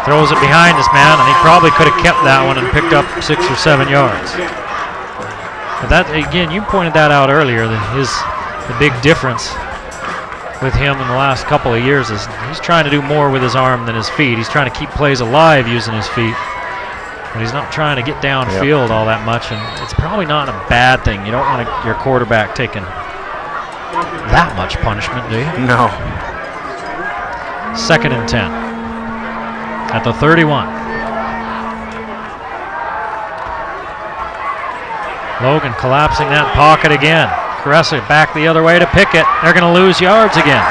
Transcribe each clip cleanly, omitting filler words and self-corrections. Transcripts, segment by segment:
Throws it behind his man, and he probably could have kept that one and picked up 6 or 7 yards. But that, again, you pointed that out earlier, the big difference with him in the last couple of years is he's trying to do more with his arm than his feet. He's trying to keep plays alive using his feet, but he's not trying to get downfield all that much, and it's probably not a bad thing. You don't want your quarterback taking that much punishment, do you? No. 2nd and 10 at the 31. Logan collapsing that pocket again. Crest back the other way to Pickett. They're going to lose yards again.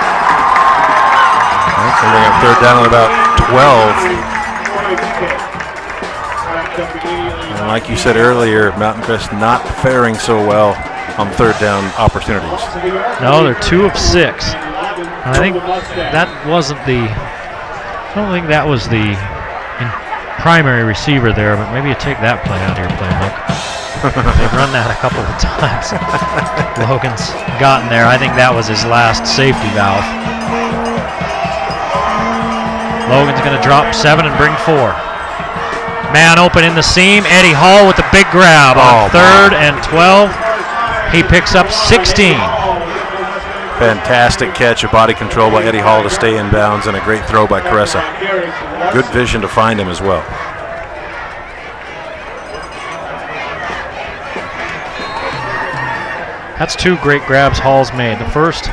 So they have 3rd down at about 12. And like you said earlier, Mountain Crest not faring so well on 3rd down opportunities. No, they're 2 of 6. And I think that wasn't I don't think that was the primary receiver there, but maybe you take that play out of your playbook. They've run that a couple of times. Logan's gotten there. I think that was his last safety valve. Logan's going to drop 7 and bring 4. Man open in the seam. Eddie Hall with a big grab on 3rd and 12. He picks up 16. Fantastic catch of body control by Eddie Hall to stay in bounds, and a great throw by Caressa. Good vision to find him as well. That's 2 great grabs Hall's made. The first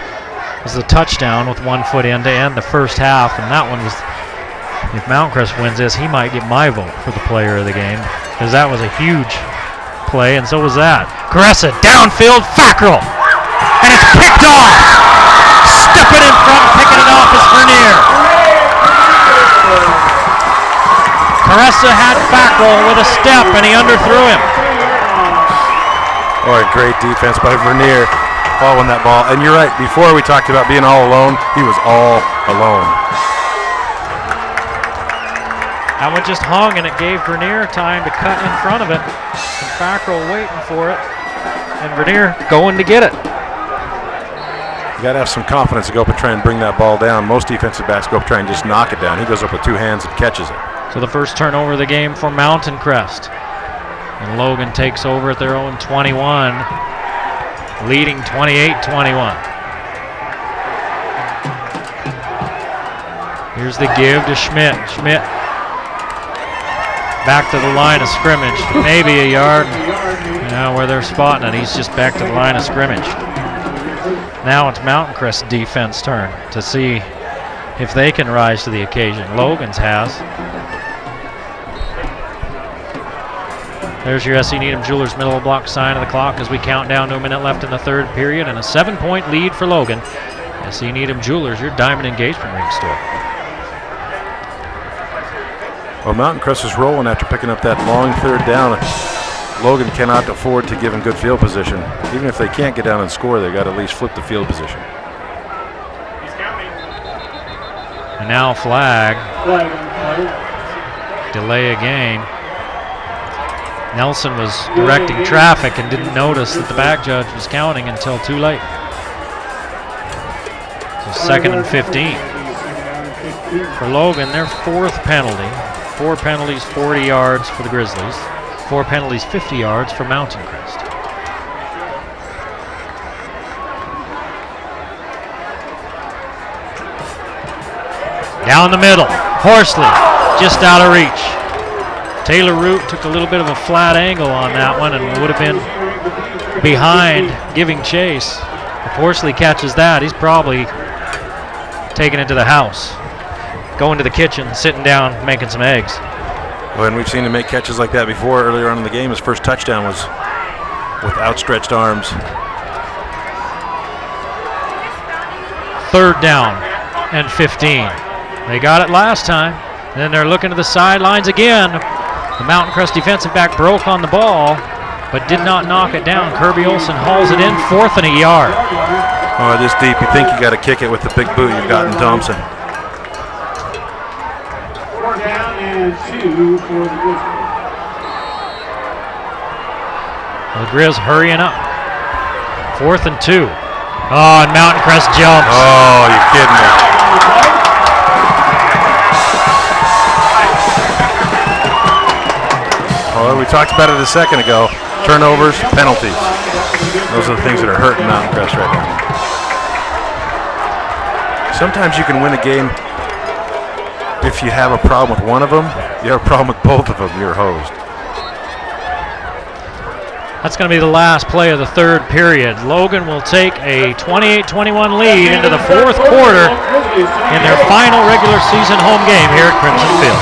was the touchdown with 1 foot in to end the first half, and that one was, if Mountain Crest wins this, he might get my vote for the player of the game, because that was a huge play, and so was that. Caressa downfield, Fackrell, and it's picked off. Stepping in front, picking it off is Vernier. Caressa had Fackrell with a step, and he underthrew him. Oh, a great defense by Vernier following that ball. And you're right, before we talked about being all alone, he was all alone. That one just hung, and it gave Vernier time to cut in front of it. And Fackrell waiting for it, and Vernier going to get it. You got to have some confidence to go up and try and bring that ball down. Most defensive backs go up and try and just knock it down. He goes up with 2 hands and catches it. So the first turnover of the game for Mountain Crest. And Logan takes over at their own 21, leading 28-21. Here's the give to Schmidt. Schmidt back to the line of scrimmage, maybe a yard. Now where they're spotting it, he's just back to the line of scrimmage. Now it's Mountain Crest defense turn to see if they can rise to the occasion. Logan's has. There's your SC Needham Jewelers middle of the block sign of the clock as we count down to a minute left in the 3rd period, and a 7-point lead for Logan. SC Needham Jewelers, your diamond engagement ring store. Well, Mountain Crest is rolling after picking up that long 3rd down. Logan cannot afford to give him good field position. Even if they can't get down and score, they got to at least flip the field position. And now flag. Delay a game. Nelson was directing traffic and didn't notice that the back judge was counting until too late. So 2nd and 15. For Logan, their 4th penalty. 4 penalties, 40 yards for the Grizzlies. 4 penalties, 50 yards for Mountain Crest. Down the middle, Horsley, just out of reach. Taylor Root took a little bit of a flat angle on that one and would have been behind giving chase. If Horsley catches that, he's probably taking it to the house, going to the kitchen, sitting down, making some eggs. Well, and we've seen him make catches like that before earlier on in the game. His first touchdown was with outstretched arms. 3rd down and 15. They got it last time. Then they're looking to the sidelines again. The Mountain Crest defensive back broke on the ball, but did not knock it down. Kirby Olsen hauls it in, 4th and a yard. Oh, this deep, you think you got to kick it with the big boot you've got in Thompson. 4 down and 2 for the Grizzlies. The Grizz hurrying up. 4th and 2. Oh, and Mountain Crest jumps. Oh, you're kidding me. Well, we talked about it a second ago. Turnovers, penalties. Those are the things that are hurting Mountain Crest right now. Sometimes you can win a game if you have a problem with one of them. You have a problem with both of them, you're hosed. That's going to be the last play of the third period. Logan will take a 28-21 lead into the fourth quarter in their final regular season home game here at Crimson Field.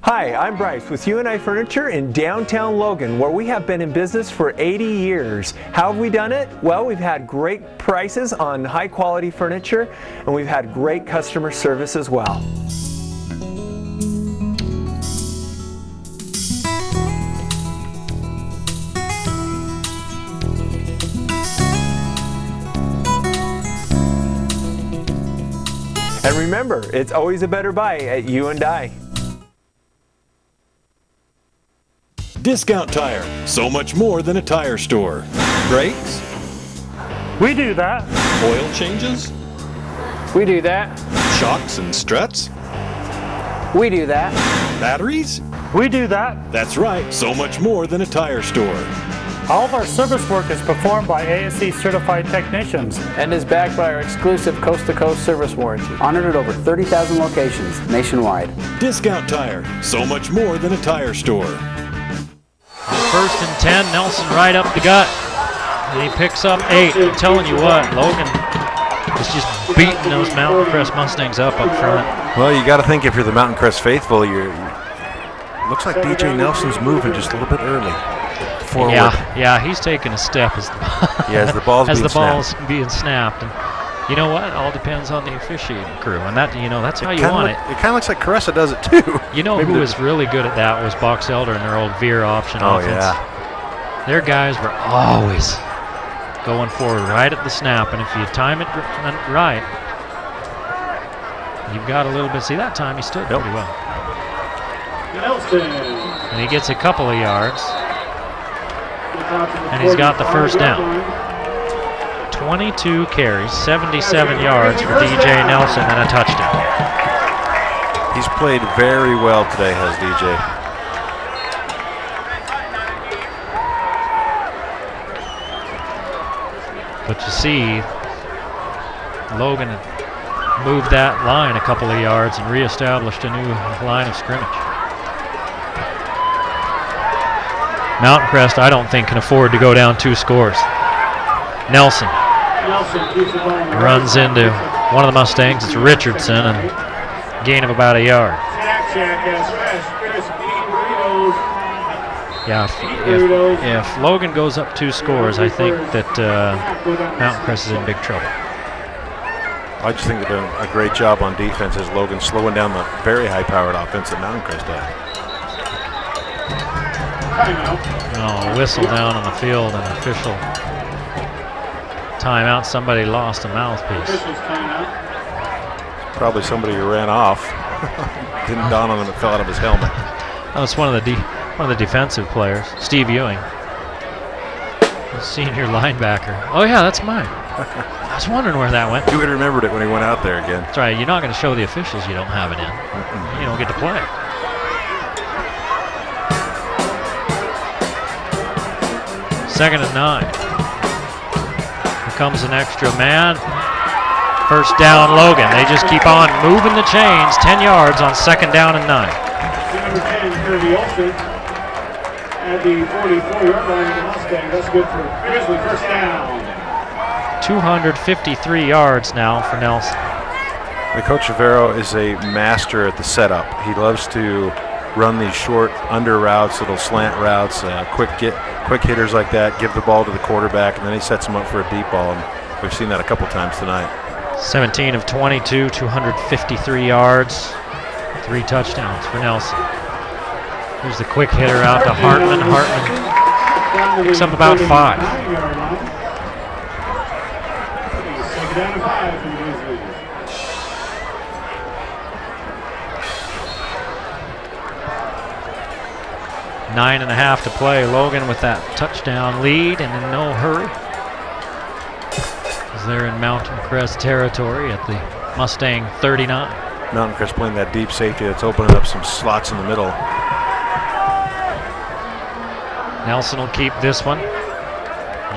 Hi, I'm Bryce with UNI Furniture in downtown Logan, where we have been in business for 80 years. How have we done it? Well, we've had great prices on high quality furniture, and we've had great customer service as well. And remember, it's always a better buy at UNI. Discount Tire, so much more than a tire store. Brakes, We do that. oil changes, We do that. shocks and struts, We do that. batteries. We do that. That's right, so much more than a tire store. All of our service work is performed by ASE certified technicians. And is backed by our exclusive coast-to-coast service warranty. Honored at over 30,000 locations nationwide. Discount Tire, so much more than a tire store. First and 10, Nelson right up the gut. And he picks up 8. I'm telling you what, Logan is just beating those Mountain Crest Mustangs up front. Well, you got to think if you're the Mountain Crest faithful, looks like DJ Nelson's moving just a little bit early. Forward. Yeah, he's taking a step as the ball's as being the ball's snapped. being snapped. And you know what? It all depends on the officiating crew, and that's how you want it. It kind of looks like Caressa does it too. You know who was really good at that was Box Elder and their old veer option offense. Yeah. Their guys were always going forward right at the snap, and if you time it right, you've got a little bit. See, that time he stood pretty well. And he gets a couple of yards, and he's got the first down. 22 carries, 77 yards for DJ Nelson, and a touchdown. He's played very well today, has DJ. But you see, Logan moved that line a couple of yards and reestablished a new line of scrimmage. Mountain Crest, I don't think, can afford to go down 2 scores. Nelson runs into one of the Mustangs. It's Richardson, and gain of about a yard. Yeah, if Logan goes up 2 scores, I think that Mountain Crest is in big trouble. I just think they're doing a great job on defense as Logan slowing down the very high-powered offense that Mountain Crest had. Oh, whistle down on the field, an official timeout. Somebody lost a mouthpiece. Probably somebody who ran off. Didn't dawn on him, it fell out of his helmet. Oh, it's one of the defensive players, Steve Ewing, the senior linebacker. Oh yeah, that's mine. I was wondering where that went. You would have remembered it when he went out there again. That's right. You're not going to show the officials you don't have it in. You don't get to play. Second and 9. Here comes an extra man. First down, Logan. They just keep on moving the chains. 10 yards on second down and 9. Number 10, Kirby Olsen at the 44-yard line of the Mustang. That's good for Grizzly. First down. 253 yards now for Nelson. The Coach Rivero is a master at the setup. He loves to run these short under routes, little slant routes, quick hitters like that, give the ball to the quarterback, and then he sets them up for a deep ball. And we've seen that a couple times tonight. 17 of 22, 253 yards, 3 touchdowns for Nelson. Here's the quick hitter out to Hartman. Hartman picks up about 5. Down to 5 for the Grizzlies. 9.5 to play. Logan with that touchdown lead and in no hurry, as they're in Mtn Crest territory at the Mustang 39. Mtn Crest playing that deep safety that's opening up some slots in the middle. Nelson will keep this one.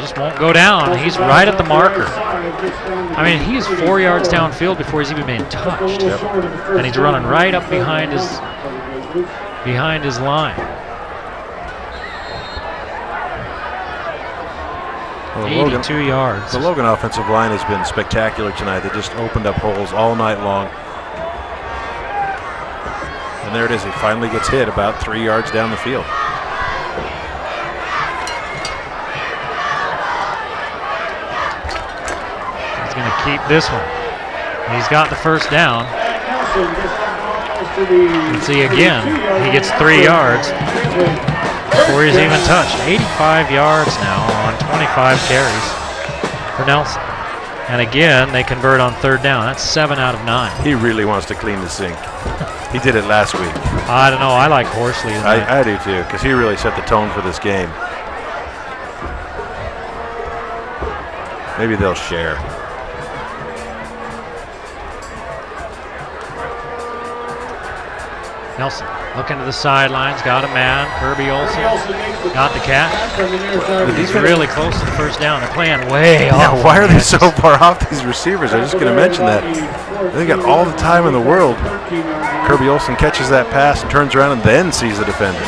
Just won't go down. He's right at the marker. I mean, he's 4 yards downfield before he's even been touched. Yep. And he's running right up behind his line. Well, 82 yards. The Logan offensive line has been spectacular tonight. They just opened up holes all night long. And there it is. He finally gets hit about 3 yards down the field. He's going to keep this one. He's got the first down. And see again, he gets 3 yards before he's even touched. 85 yards now on 25 carries for Nelson. And again, they convert on third down. That's 7 out of 9. He really wants to clean the sink. He did it last week. I don't know. I like Horsley. I do too, because he really set the tone for this game. Maybe they'll share. Nelson looking to the sidelines, got a man. Kirby Olsen got the catch. He's really close to the first down. They're playing way off. Why are they so far off, these receivers? I'm just going to mention that. They got all the time in the world. Kirby Olsen catches that pass and turns around and then sees the defender.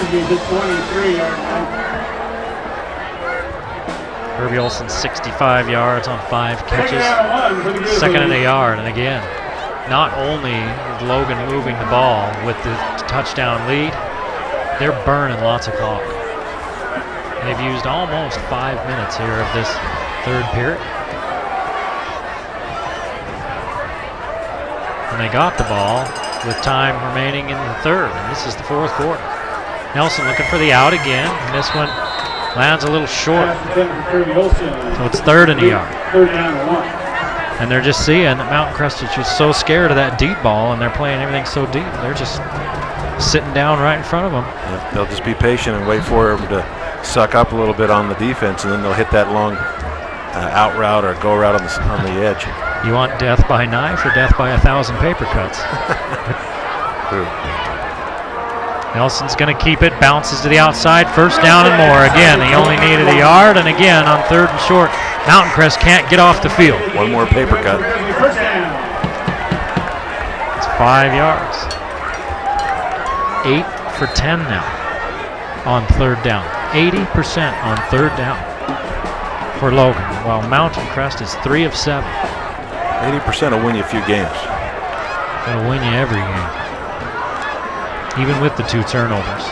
Kirby Olsen 65 yards on 5 catches. Second and a yard. And again, not only is Logan moving the ball with the touchdown lead, they're burning lots of clock. They've used almost 5 minutes here of this third period. And they got the ball with time remaining in the third, and this is the fourth quarter. Nelson looking for the out again, and this one lands a little short. So it's third and a yard. And they're just seeing that Mtn Crest is just so scared of that deep ball, and they're playing everything so deep. They're just sitting down right in front of them. Yeah, they'll just be patient and wait for them to suck up a little bit on the defense, and then they'll hit that long out route or go route on the edge. You want death by knife or death by 1,000 paper cuts? True. Nelson's going to keep it, bounces to the outside, first down and more. Again, he only needed a yard, and again on third and short, Mtn Crest can't get off the field. One more paper cut. It's 5 yards. 8 for 10 now on third down. 80% on third down for Logan, while Mtn Crest is 3 of 7. 80% will win you a few games. It'll win you every game, even with the 2 turnovers.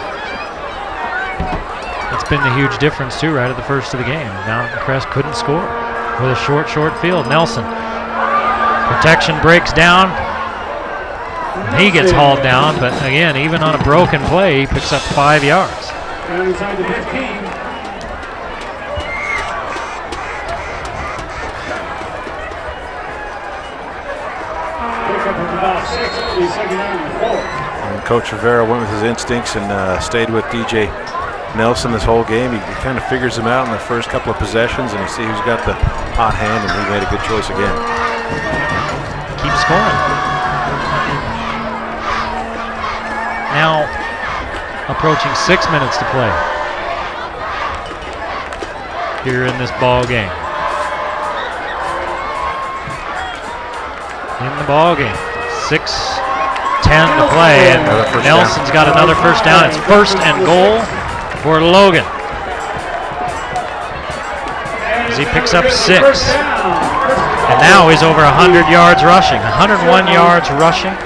It's been the huge difference too right at the first of the game. Mtn Crest couldn't score with a short field. Nelson, protection breaks down. He gets hauled down, but again, even on a broken play, he picks up 5 yards. Inside the 15. And Coach Rivera went with his instincts and stayed with DJ Nelson this whole game. He kind of figures him out in the first couple of possessions, and you see who's got the hot hand, and he made a good choice again. Keep scoring. Now approaching 6 minutes to play here in this ball game. In the ball game, 6:10 to play, and Nelson's got another first down. It's first and goal for Logan as he picks up 6. And now he's over 100 yards rushing, 101 yards rushing,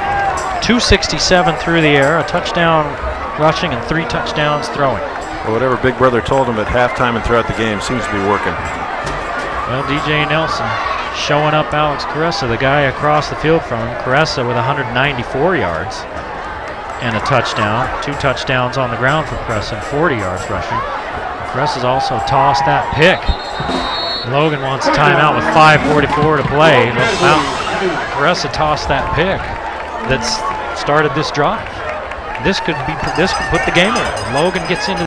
267 through the air, a touchdown rushing, and 3 touchdowns throwing. Well, whatever Big Brother told him at halftime and throughout the game seems to be working. Well, DJ Nelson showing up Alex Caressa, the guy across the field from him. Caressa with 194 yards and a touchdown. 2 touchdowns on the ground for Caressa and 40 yards rushing. Caressa's also tossed that pick. Logan wants a timeout with 5:44 to play. Caressa tossed that pick that's started this drive. This could put the game away. Logan gets into